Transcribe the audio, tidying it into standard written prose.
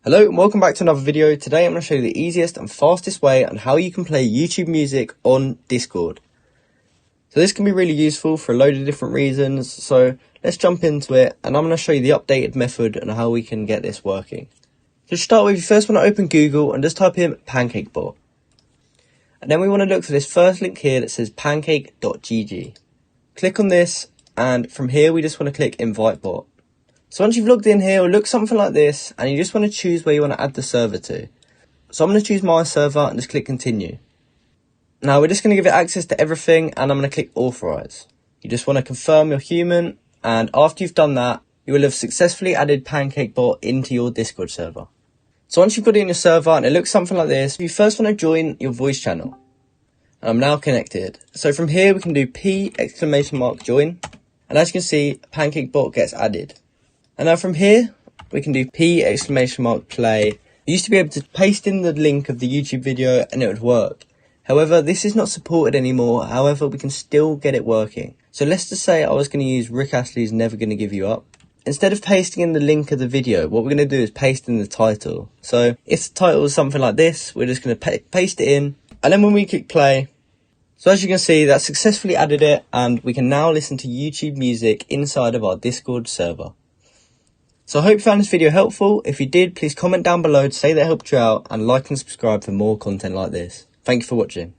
Hello and welcome back to another video. Today I'm going to show you the easiest and fastest way on how you can play YouTube music on Discord. So this can be really useful for a load of different reasons, so let's jump into it and I'm going to show you the updated method and how we can get this working. So to start with, you first want to open Google and just type in PancakeBot. And then we want to look for this first link here that says pancake.gg. Click on this and from here we just want to click Invite Bot. So once you've logged in here, it'll look something like this and you just want to choose where you want to add the server to. So I'm going to choose my server and just click continue. Now we're just going to give it access to everything and I'm going to click authorize. You just want to confirm you're human, and after you've done that, you will have successfully added PancakeBot into your Discord server. So once you've got it in your server and it looks something like this, you first want to join your voice channel. And I'm now connected. So from here we can do P!join, and as you can see, PancakeBot gets added. And now from here, we can do P!play. You used to be able to paste in the link of the YouTube video and it would work. However, this is not supported anymore. However, we can still get it working. So let's just say I was going to use Rick Astley's Never Gonna Give You Up. Instead of pasting in the link of the video, what we're going to do is paste in the title. So if the title is something like this, we're just going to paste it in. And then when we click play, so as you can see, that successfully added it. And we can now listen to YouTube music inside of our Discord server. So I hope you found this video helpful. If you did, please comment down below to say that helped you out and like and subscribe for more content like this. Thank you for watching.